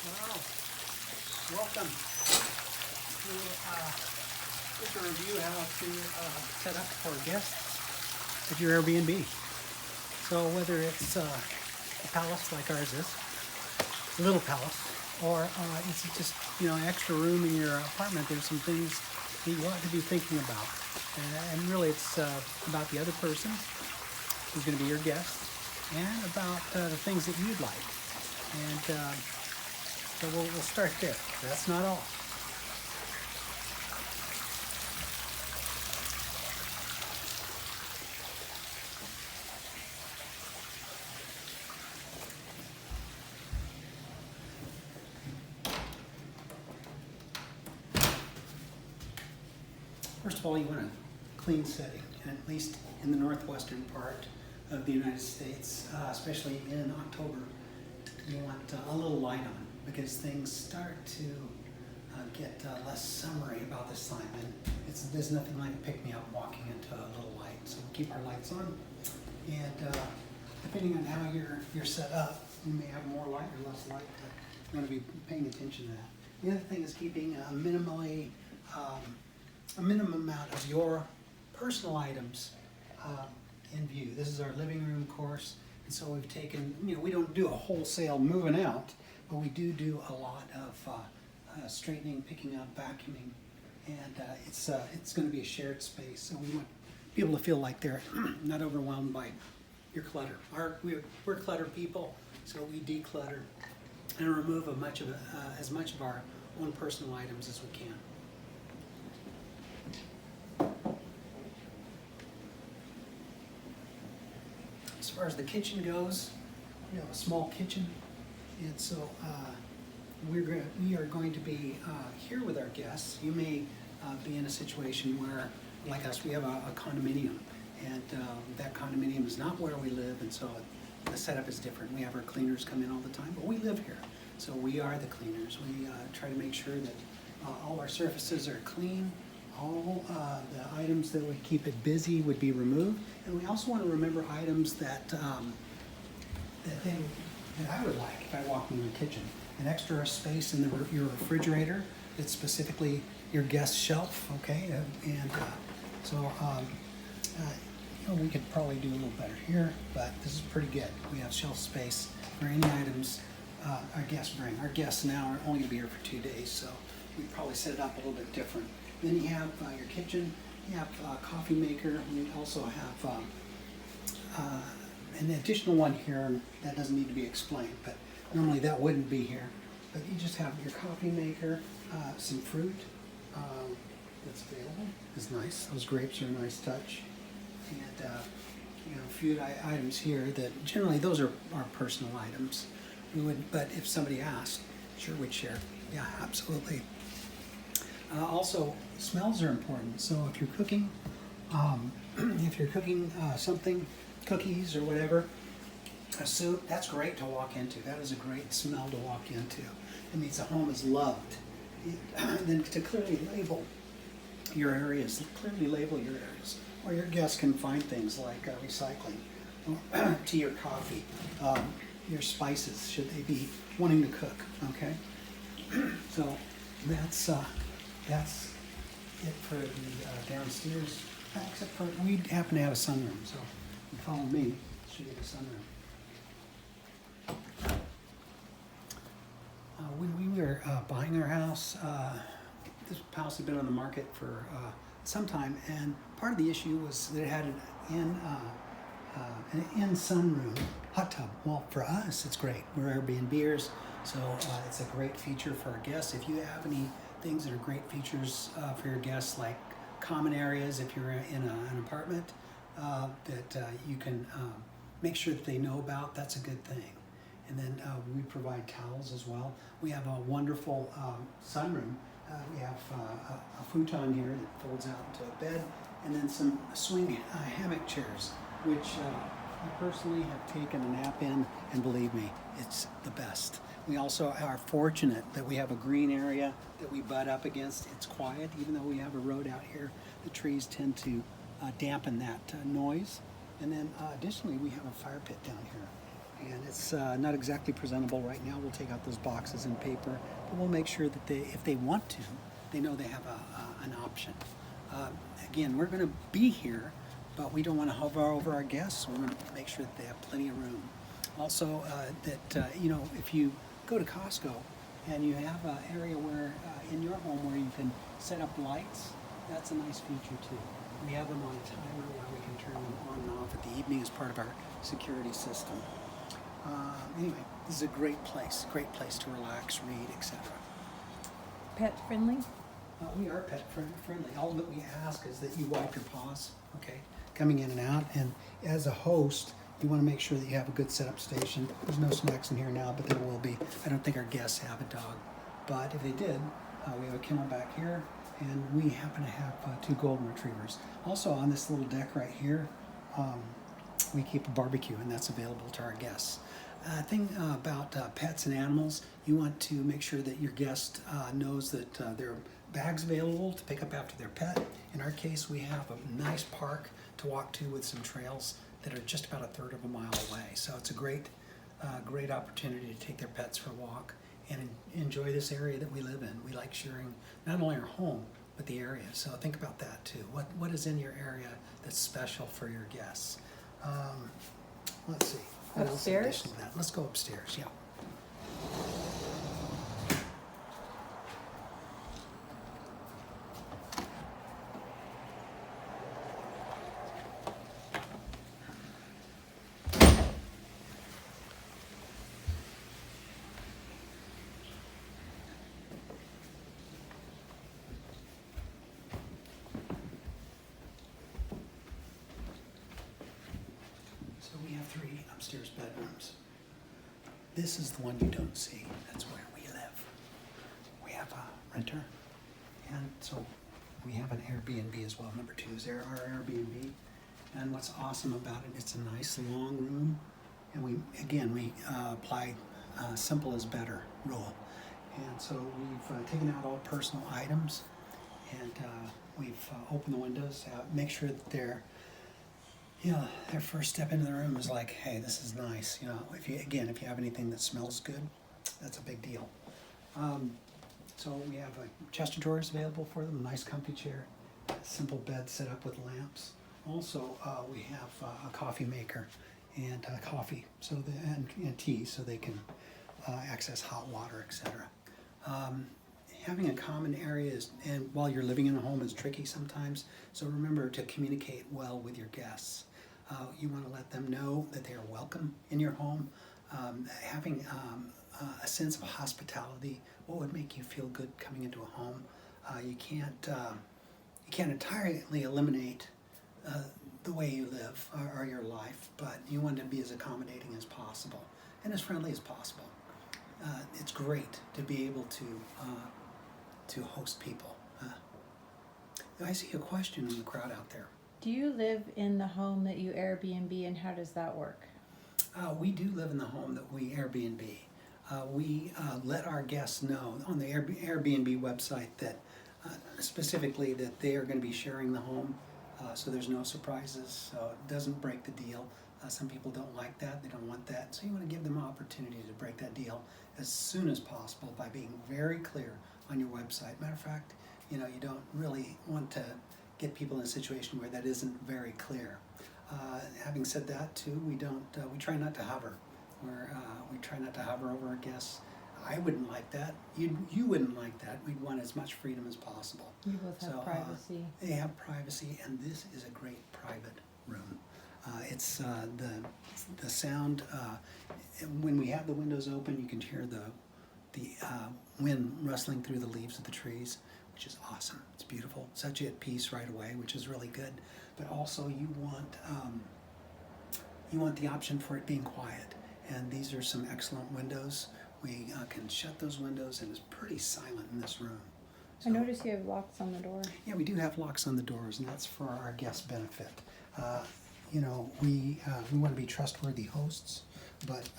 Well, welcome to just a review how to set up for guests at your Airbnb. So whether it's a palace like ours is, a little palace, or it's just extra room in your apartment, there's some things that you ought to be thinking about. And really, it's about the other person who's going to be your guest, and about the things that you'd like. And so we'll start there. That's not all. First of all, you want a clean setting, and at least in the northwestern part of the United States, especially in October, you want a little light on, because things start to get less summery about this time, and there's nothing like a pick-me-up walking into a little light. So we'll keep our lights on, and depending on how you're set up, you may have more light or less light, but you want to be paying attention to that. The other thing is keeping a minimum amount of your personal items in view. This is our living room course, and so we've taken, we don't do a wholesale moving out, but we do a lot of straightening, picking up, vacuuming, and it's going to be a shared space, so we want people to feel like they're not overwhelmed by your clutter. We're clutter people, so we declutter and remove as much of our own personal items as we can. As far as the kitchen goes, we have a small kitchen, and so we are going to be here with our guests. You may be in a situation where, like us, we have a condominium, and that condominium is not where we live, and so the setup is different. We have our cleaners come in all the time, but we live here, so we are the cleaners. We try to make sure that all our surfaces are clean. All the items that would keep it busy would be removed, and we also want to remember items that that I would like if I walked in the kitchen. An extra space in your refrigerator that's specifically your guest shelf, okay? So we could probably do a little better here, but this is pretty good. We have shelf space for any items our guests bring. Our guests now are only going to be here for 2 days, so we probably set it up a little bit different. Then you have your kitchen, you have a coffee maker, you also have an additional one here that doesn't need to be explained, but normally that wouldn't be here. But you just have your coffee maker, some fruit that's available. It's nice. Those grapes are a nice touch. And food items here that generally those are our personal items. We would, but if somebody asked, sure we'd share. Yeah, absolutely. Also, smells are important. So if you're cooking, something, cookies or whatever, a soup, that's great to walk into. That is a great smell to walk into. It means the home is loved. Then to clearly label your areas, or your guests can find things like recycling, tea or coffee, your spices, should they be wanting to cook, okay? So that's it for the downstairs, except for we happen to have a sunroom, so if you follow me, should get a sunroom. When we were buying our house, this house had been on the market for some time, and part of the issue was that it had an in sunroom hot tub. Well, for us, it's great. We're Airbnbers, so it's a great feature for our guests. If you have any things that are great features for your guests, like common areas, if you're in an apartment, that you can make sure that they know about, that's a good thing. And then we provide towels as well. We have a wonderful sunroom. We have a futon here that folds out into a bed, and then some swing hammock chairs, which I personally have taken a nap in, and believe me, it's the best. We also are fortunate that we have a green area that we butt up against. It's quiet, even though we have a road out here. The trees tend to dampen that noise. And then additionally, we have a fire pit down here. And it's not exactly presentable right now. We'll take out those boxes and paper, but we'll make sure that if they want to, they know they have an option. Uh, Again, we're going to be here, but we don't want to hover over our guests. We want to make sure that they have plenty of room. Also, if you go to Costco and you have an area where in your home where you can set up lights, that's a nice feature too. We have them on a timer where we can turn them on and off at the evening as part of our security system. Anyway, this is a great place to relax, read, etc. Pet friendly? We are pet friendly. All that we ask is that you wipe your paws, okay, coming in and out. And as a host, you want to make sure that you have a good setup station. There's no snacks in here now, but there will be. I don't think our guests have a dog, but if they did, we have a kennel back here, and we happen to have 2 golden retrievers. Also on this little deck right here, we keep a barbecue, and that's available to our guests. Thing about pets and animals, you want to make sure that your guest knows that there are bags available to pick up after their pet. In our case, we have a nice park to walk to with some trails that are just about 1/3 of a mile away. So it's a great opportunity to take their pets for a walk and enjoy this area that we live in. We like sharing not only our home, but the area. So think about that too. What is in your area that's special for your guests? Let's see. What else in Upstairs? addition to that? Let's go upstairs, yeah. So we have 3 upstairs bedrooms. This is the one you don't see. That's where we live. We have a renter, and so we have an Airbnb as well. Number 2 is our Airbnb, and what's awesome about it, it's a nice long room, and we apply simple is better rule. And so we've taken out all personal items, and we've opened the windows, make sure that their first step into the room is like, hey, this is nice. If you have anything that smells good, that's a big deal. So we have a chest of drawers available for them, a nice comfy chair, a simple bed set up with lamps. Also, we have a coffee maker and coffee, and tea, so they can access hot water, etc. Having a common area and while you're living in a home is tricky sometimes. So remember to communicate well with your guests. You want to let them know that they are welcome in your home. Having a sense of hospitality, what would make you feel good coming into a home? You can't entirely eliminate the way you live or your life, but you want to be as accommodating as possible and as friendly as possible. It's great to be able to host people. I see a question in the crowd out there. Do you live in the home that you Airbnb, and how does that work? We do live in the home that we Airbnb. We let our guests know on the Airbnb website that specifically that they are going to be sharing the home, so there's no surprises, so it doesn't break the deal. Some people don't like that, they don't want that, so you want to give them an opportunity to break that deal as soon as possible by being very clear on your website. Matter of fact, you don't really want to get people in a situation where that isn't very clear. Having said that too, we try not to hover. We try not to hover over our guests. I wouldn't like that. You wouldn't like that. We'd want as much freedom as possible. You both have privacy. They have privacy, and this is a great private room. It's the sound. When we have the windows open, you can hear the wind rustling through the leaves of the trees, which is awesome. It's beautiful. Sets you at peace right away, which is really good. But also, you want the option for it being quiet. And these are some excellent windows. We can shut those windows, and it's pretty silent in this room. So, I notice you have locks on the door. Yeah, we do have locks on the doors, and that's for our guest benefit. We want to be trustworthy hosts, but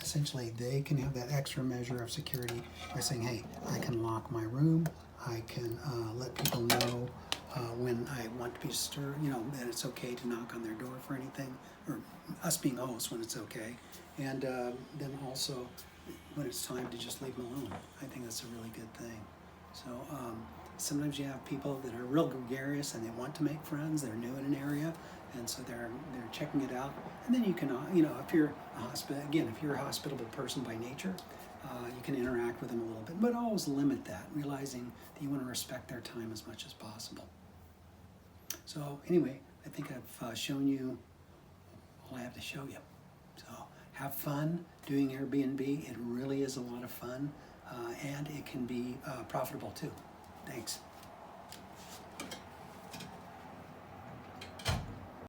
essentially they can have that extra measure of security by saying, hey, I can lock my room, I can let people know when I want to be disturbed, that it's okay to knock on their door for anything, or us being hosts when it's okay. And then also, when it's time to just leave them alone, I think that's a really good thing. So sometimes you have people that are real gregarious and they want to make friends. They're new in an area, and so they're checking it out. And then you can, if you're if you're a hospitable person by nature, you can interact with them a little bit, but always limit that, realizing that you want to respect their time as much as possible. So anyway, I think I've shown you all I have to show you. So have fun doing Airbnb. It really is a lot of fun, and it can be profitable too. Thanks.